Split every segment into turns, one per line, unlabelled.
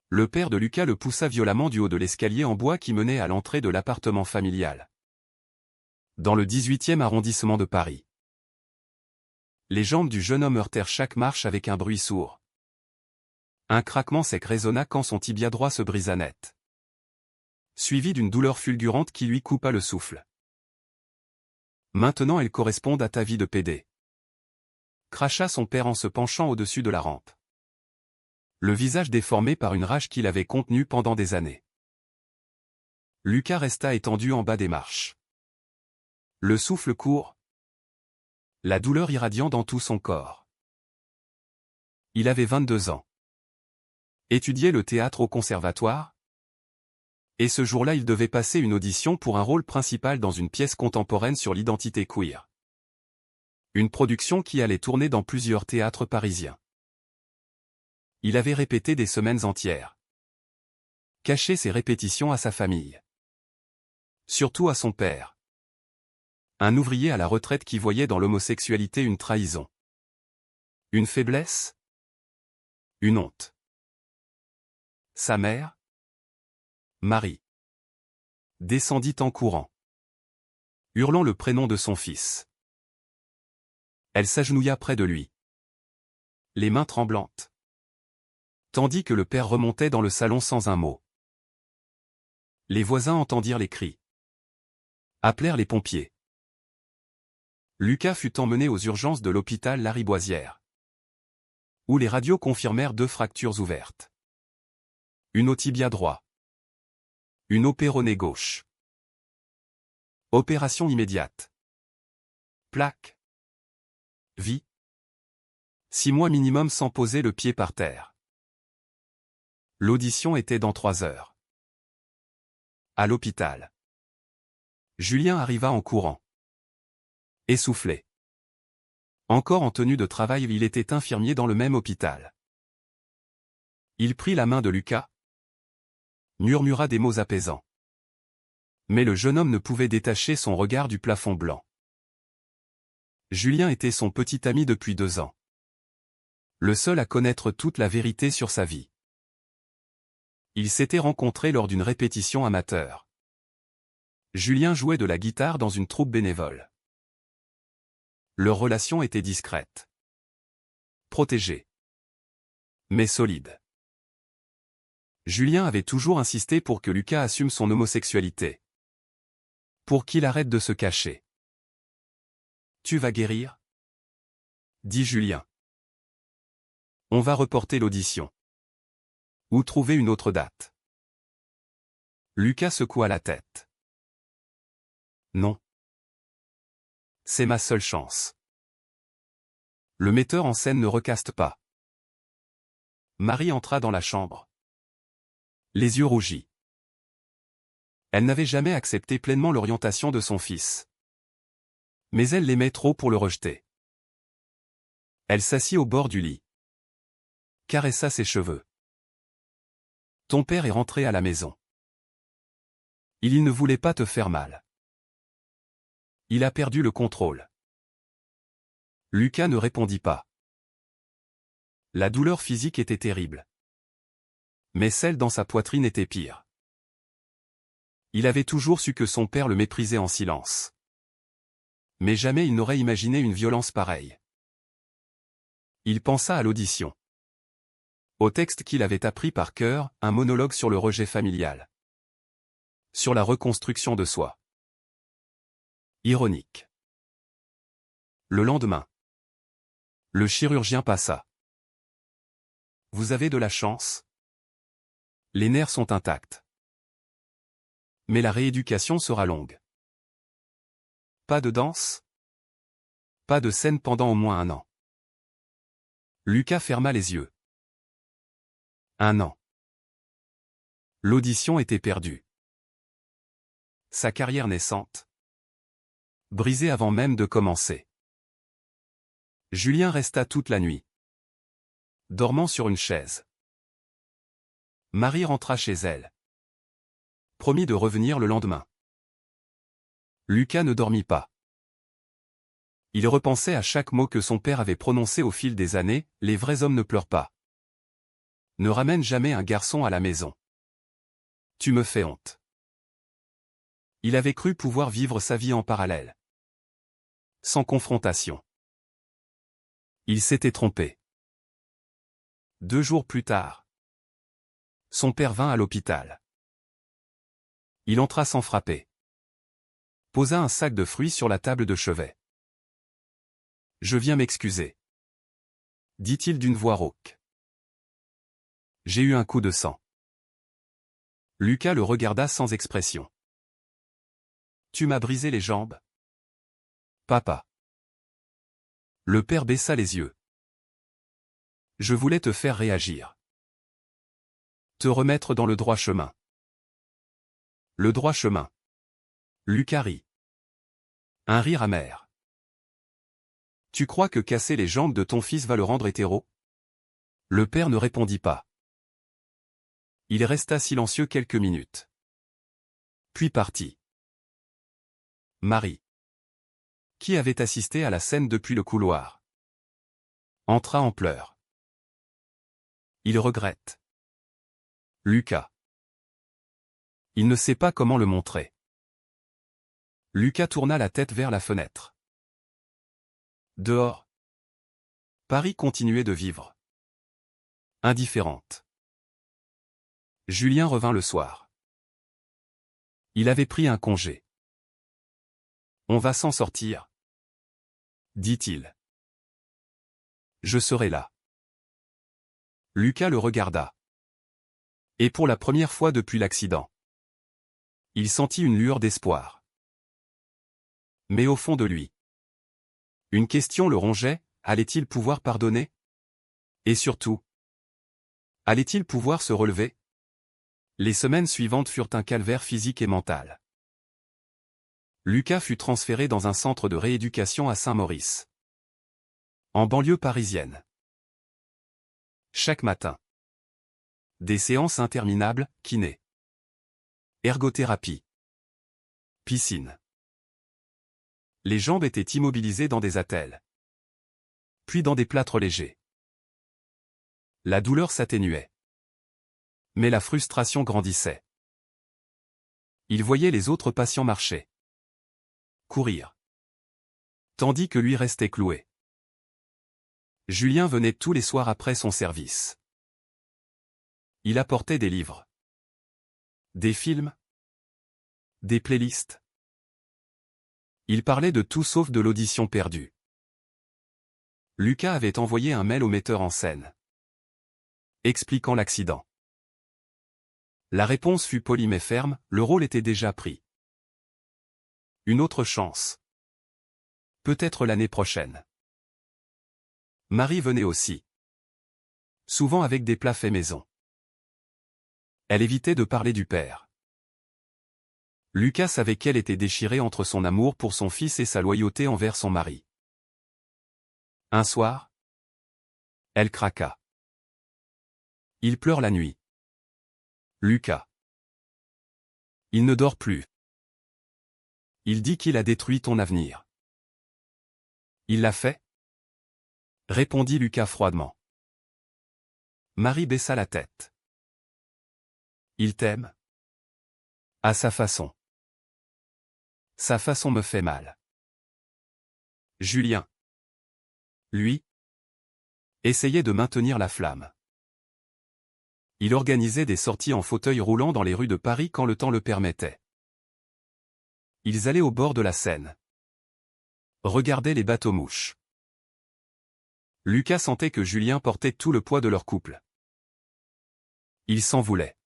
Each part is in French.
Le père de Lucas le poussa violemment du haut de l'escalier en bois qui menait à l'entrée de l'appartement familial. Dans le 18e arrondissement de Paris. Les jambes du jeune homme heurtèrent chaque marche avec un bruit sourd. Un craquement sec résonna quand son tibia droit se brisa net. Suivi d'une douleur fulgurante qui lui coupa le souffle. Maintenant elles correspondent à ta vie de pédé. Cracha son père en se penchant au-dessus de la rampe. Le visage déformé par une rage qu'il avait contenue pendant des années. Lucas resta étendu en bas des marches. Le souffle court. La douleur irradiant dans tout son corps. Il avait 22 ans. Étudiait le théâtre au conservatoire. Et ce jour-là il devait passer une audition pour un rôle principal dans une pièce contemporaine sur l'identité queer. Une production qui allait tourner dans plusieurs théâtres parisiens. Il avait répété des semaines entières. Caché ses répétitions à sa famille. Surtout à son père. Un ouvrier à la retraite qui voyait dans l'homosexualité une trahison. Une faiblesse? Une honte. Sa mère, Marie, descendit en courant, hurlant le prénom de son fils. Elle s'agenouilla près de lui, les mains tremblantes, tandis que le père remontait dans le salon sans un mot. Les voisins entendirent les cris, appelèrent les pompiers. Lucas fut emmené aux urgences de l'hôpital Lariboisière, où les radios confirmèrent 2 fractures ouvertes. Une au tibia droit. Une au péroné gauche. Opération immédiate. Plaque. Vie. 6 mois minimum sans poser le pied par terre. L'audition était dans 3 heures. À l'hôpital. Julien arriva en courant. Essoufflé. Encore en tenue de travail, il était infirmier dans le même hôpital. Il prit la main de Lucas. Murmura des mots apaisants. Mais le jeune homme ne pouvait détacher son regard du plafond blanc. Julien était son petit ami depuis 2 ans. Le seul à connaître toute la vérité sur sa vie. Ils s'étaient rencontrés lors d'une répétition amateur. Julien jouait de la guitare dans une troupe bénévole. Leur relation était discrète. Protégée. Mais solide. Julien avait toujours insisté pour que Lucas assume son homosexualité. Pour qu'il arrête de se cacher. Tu vas guérir? Dit Julien. On va reporter l'audition. Ou trouver une autre date. Lucas secoua la tête. Non. C'est ma seule chance. Le metteur en scène ne recaste pas. Marie entra dans la chambre. Les yeux rougis. Elle n'avait jamais accepté pleinement l'orientation de son fils. Mais elle l'aimait trop pour le rejeter. Elle s'assit au bord du lit. Caressa ses cheveux. Ton père est rentré à la maison. Il ne voulait pas te faire mal. Il a perdu le contrôle. Lucas ne répondit pas. La douleur physique était terrible. Mais celle dans sa poitrine était pire. Il avait toujours su que son père le méprisait en silence. Mais jamais il n'aurait imaginé une violence pareille. Il pensa à l'audition. Au texte qu'il avait appris par cœur, un monologue sur le rejet familial. Sur la reconstruction de soi. Ironique. Le lendemain. Le chirurgien passa. Vous avez de la chance. Les nerfs sont intacts. Mais la rééducation sera longue. Pas de danse? Pas de scène pendant au moins 1 an. Lucas ferma les yeux. 1 an. L'audition était perdue. Sa carrière naissante. Brisée avant même de commencer. Julien resta toute la nuit. Dormant sur une chaise. Marie rentra chez elle. Promit de revenir le lendemain. Lucas ne dormit pas. Il repensait à chaque mot que son père avait prononcé au fil des années, les vrais hommes ne pleurent pas. Ne ramène jamais un garçon à la maison. Tu me fais honte. Il avait cru pouvoir vivre sa vie en parallèle. Sans confrontation. Il s'était trompé. 2 jours plus tard. Son père vint à l'hôpital. Il entra sans frapper. Posa un sac de fruits sur la table de chevet. « Je viens m'excuser. » dit-il d'une voix rauque. « J'ai eu un coup de sang. » Lucas le regarda sans expression. « Tu m'as brisé les jambes, papa. » Le père baissa les yeux. « Je voulais te faire réagir. Te remettre dans le droit chemin. » Le droit chemin. Lucas rit. Un rire amer. « Tu crois que casser les jambes de ton fils va le rendre hétéro ?» Le père ne répondit pas. Il resta silencieux quelques minutes. Puis partit. Marie, qui avait assisté à la scène depuis le couloir, entra en pleurs. Il regrette. Lucas. Il ne sait pas comment le montrer. Lucas tourna la tête vers la fenêtre. Dehors, Paris continuait de vivre. Indifférente. Julien revint le soir. Il avait pris un congé. « On va s'en sortir, » dit-il. « Je serai là. » Lucas le regarda. Et pour la première fois depuis l'accident, il sentit une lueur d'espoir. Mais au fond de lui, une question le rongeait, allait-il pouvoir pardonner? Et surtout, allait-il pouvoir se relever? Les semaines suivantes furent un calvaire physique et mental. Lucas fut transféré dans un centre de rééducation à Saint-Maurice, en banlieue parisienne. Chaque matin, des séances interminables, kiné, ergothérapie, piscine. Les jambes étaient immobilisées dans des attelles, puis dans des plâtres légers. La douleur s'atténuait, mais la frustration grandissait. Il voyait les autres patients marcher, courir, tandis que lui restait cloué. Julien venait tous les soirs après son service. Il apportait des livres, des films, des playlists. Il parlait de tout sauf de l'audition perdue. Lucas avait envoyé un mail au metteur en scène, expliquant l'accident. La réponse fut polie mais ferme, le rôle était déjà pris. Une autre chance. Peut-être l'année prochaine. Marie venait aussi. Souvent avec des plats faits maison. Elle évitait de parler du père. Lucas savait qu'elle était déchirée entre son amour pour son fils et sa loyauté envers son mari. Un soir, elle craqua. Il pleure la nuit. Lucas. Il ne dort plus. Il dit qu'il a détruit ton avenir. Il l'a fait? Répondit Lucas froidement. Marie baissa la tête. Il t'aime? À sa façon. Sa façon me fait mal. Julien, lui, essayait de maintenir la flamme. Il organisait des sorties en fauteuil roulant dans les rues de Paris quand le temps le permettait. Ils allaient au bord de la Seine. Regardaient les bateaux-mouches. Lucas sentait que Julien portait tout le poids de leur couple. Il s'en voulait.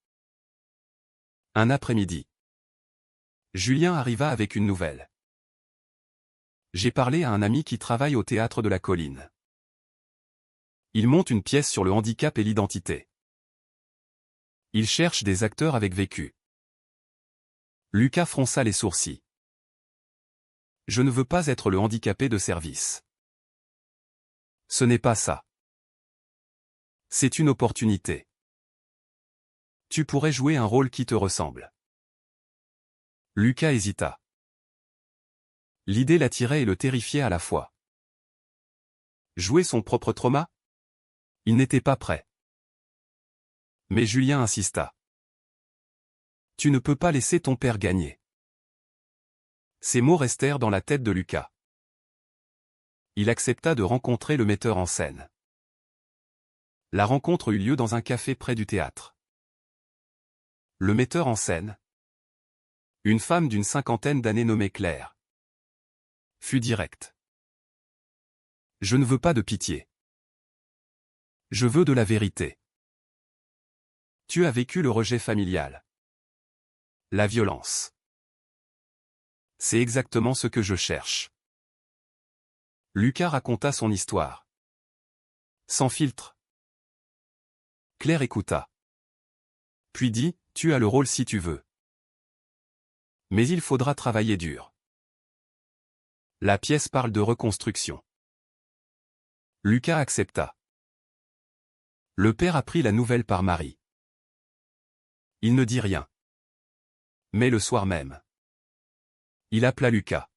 Un après-midi, Julien arriva avec une nouvelle. J'ai parlé à un ami qui travaille au théâtre de la Colline. Il monte une pièce sur le handicap et l'identité. Il cherche des acteurs avec vécu. Lucas fronça les sourcils. Je ne veux pas être le handicapé de service. Ce n'est pas ça. C'est une opportunité. Tu pourrais jouer un rôle qui te ressemble. Lucas hésita. L'idée l'attirait et le terrifiait à la fois. Jouer son propre trauma? Il n'était pas prêt. Mais Julien insista. Tu ne peux pas laisser ton père gagner. Ces mots restèrent dans la tête de Lucas. Il accepta de rencontrer le metteur en scène. La rencontre eut lieu dans un café près du théâtre. Le metteur en scène, une femme d'une cinquantaine d'années nommée Claire, fut direct. Je ne veux pas de pitié. Je veux de la vérité. Tu as vécu le rejet familial. La violence. C'est exactement ce que je cherche. Lucas raconta son histoire. Sans filtre. Claire écouta. Puis dit, tu as le rôle si tu veux. Mais il faudra travailler dur. La pièce parle de reconstruction. Lucas accepta. Le père apprit la nouvelle par Marie. Il ne dit rien. Mais le soir même, il appela Lucas.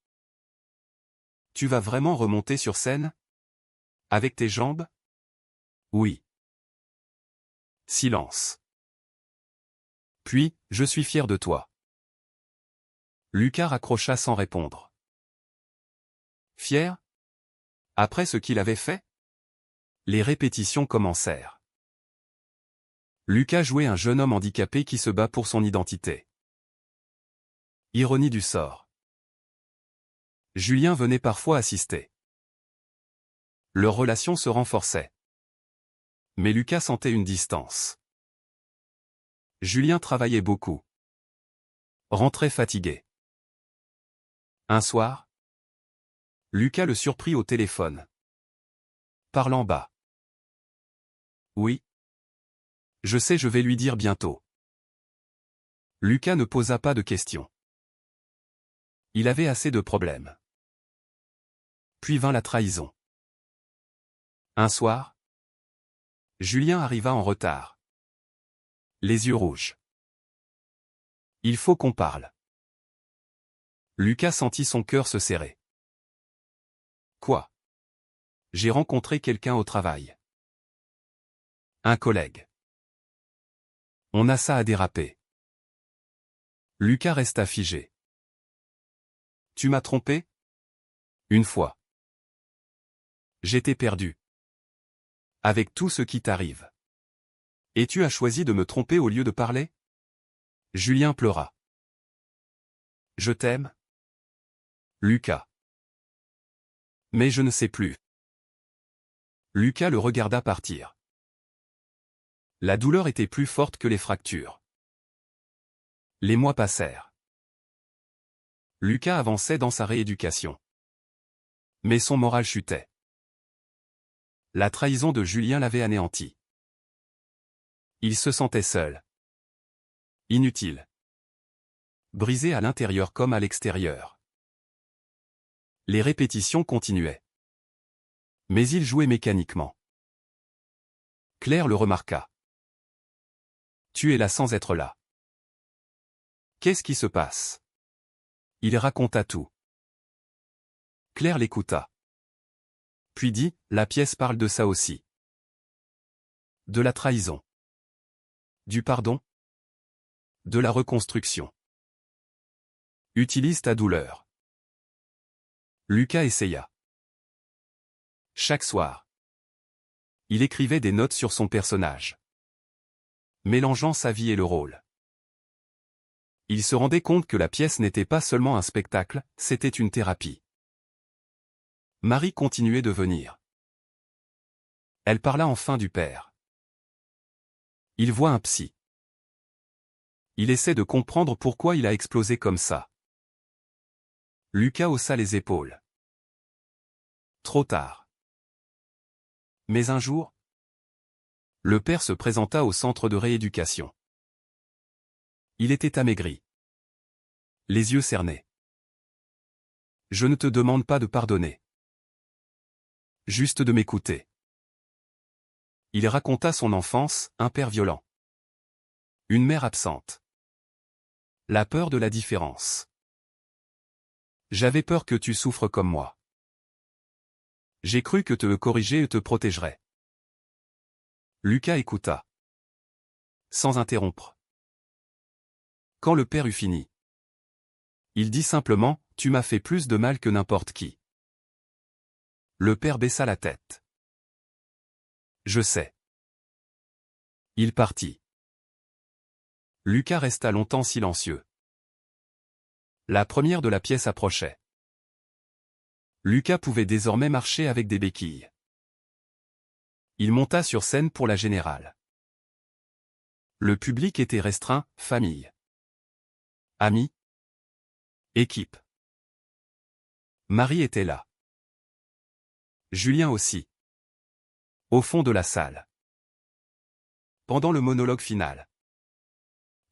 Tu vas vraiment remonter sur scène? Avec tes jambes? Oui. Silence. Puis, je suis fier de toi. Lucas raccrocha sans répondre. Fier? Après ce qu'il avait fait? Les répétitions commencèrent. Lucas jouait un jeune homme handicapé qui se bat pour son identité. Ironie du sort. Julien venait parfois assister. Leur relation se renforçait. Mais Lucas sentait une distance. Julien travaillait beaucoup. Rentrait fatigué. Un soir, Lucas le surprit au téléphone. Parlant bas. Oui. Je sais, je vais lui dire bientôt. Lucas ne posa pas de questions. Il avait assez de problèmes. Puis vint la trahison. Un soir, Julien arriva en retard. Les yeux rouges. Il faut qu'on parle. Lucas sentit son cœur se serrer. Quoi? J'ai rencontré quelqu'un au travail. Un collègue. On a ça à déraper. Lucas resta figé. Tu m'as trompé? Une fois. J'étais perdu. Avec tout ce qui t'arrive. Et tu as choisi de me tromper au lieu de parler? Julien pleura. Je t'aime? Lucas. Mais je ne sais plus. Lucas le regarda partir. La douleur était plus forte que les fractures. Les mois passèrent. Lucas avançait dans sa rééducation. Mais son moral chutait. La trahison de Julien l'avait anéanti. Il se sentait seul. Inutile. Brisé à l'intérieur comme à l'extérieur. Les répétitions continuaient. Mais il jouait mécaniquement. Claire le remarqua. Tu es là sans être là. Qu'est-ce qui se passe? Il raconta tout. Claire l'écouta. Puis dit, la pièce parle de ça aussi. De la trahison. Du pardon. De la reconstruction. Utilise ta douleur. Lucas essaya. Chaque soir, il écrivait des notes sur son personnage, mélangeant sa vie et le rôle. Il se rendait compte que la pièce n'était pas seulement un spectacle, c'était une thérapie. Marie continuait de venir. Elle parla enfin du père. Il voit un psy. Il essaie de comprendre pourquoi il a explosé comme ça. Lucas haussa les épaules. Trop tard. Mais un jour, le père se présenta au centre de rééducation. Il était amaigri. Les yeux cernés. Je ne te demande pas de pardonner. Juste de m'écouter. Il raconta son enfance, un père violent. Une mère absente. La peur de la différence. J'avais peur que tu souffres comme moi. J'ai cru que te corriger te protégerait. Lucas écouta. sans interrompre. Quand le père eut fini, il dit simplement, « Tu m'as fait plus de mal que n'importe qui. » Le père baissa la tête. « Je sais. » Il partit. Lucas resta longtemps silencieux. La première de la pièce approchait. Lucas pouvait désormais marcher avec des béquilles. Il monta sur scène pour la générale. Le public était restreint, famille, amis, équipe. Marie était là. Julien aussi. Au fond de la salle. Pendant le monologue final,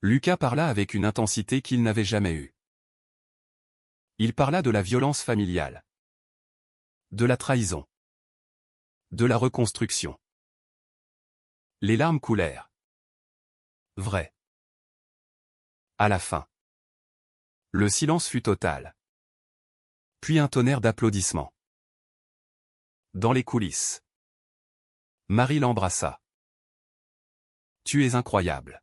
Lucas parla avec une intensité qu'il n'avait jamais eue. Il parla de la violence familiale, de la trahison, de la reconstruction. Les larmes coulèrent. Vrai. À la fin, le silence fut total. Puis un tonnerre d'applaudissements. Dans les coulisses, Marie l'embrassa. « Tu es incroyable. »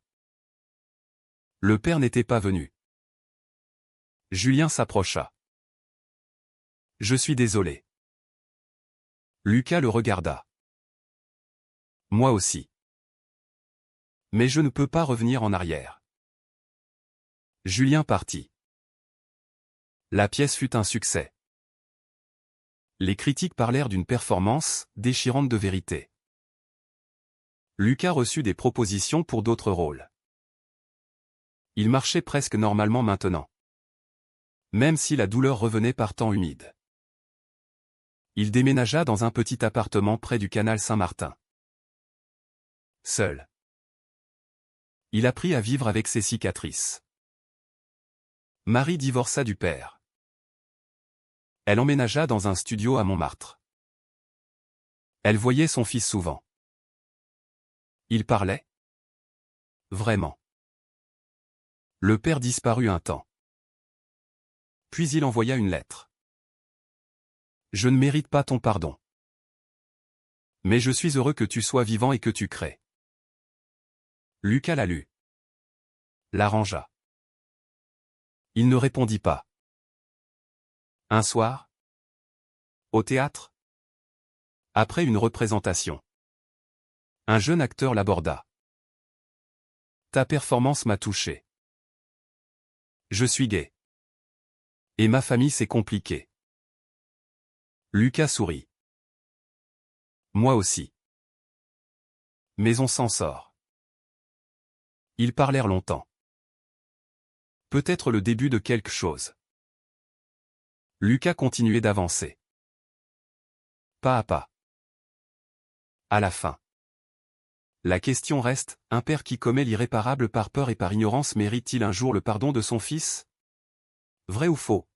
Le père n'était pas venu. Julien s'approcha. « Je suis désolé. » Lucas le regarda. « Moi aussi. Mais je ne peux pas revenir en arrière. » Julien partit. La pièce fut un succès. Les critiques parlèrent d'une performance déchirante de vérité. Lucas reçut des propositions pour d'autres rôles. Il marchait presque normalement maintenant. Même si la douleur revenait par temps humide. Il déménagea dans un petit appartement près du canal Saint-Martin. Seul. Il apprit à vivre avec ses cicatrices. Marie divorça du père. Elle emménagea dans un studio à Montmartre. Elle voyait son fils souvent. Il parlait. Vraiment. Le père disparut un temps. Puis il envoya une lettre. « Je ne mérite pas ton pardon. Mais je suis heureux que tu sois vivant et que tu crées. » Lucas la lut. L'arrangea. Il ne répondit pas. Un soir, au théâtre, après une représentation, un jeune acteur l'aborda. « Ta performance m'a touché. Je suis gay. Et ma famille c'est compliqué. » Lucas sourit. Moi aussi. Mais on s'en sort. Ils parlèrent longtemps. Peut-être le début de quelque chose. Lucas continuait d'avancer. Pas à pas. À la fin. La question reste, un père qui commet l'irréparable par peur et par ignorance mérite-t-il un jour le pardon de son fils? Vrai ou faux?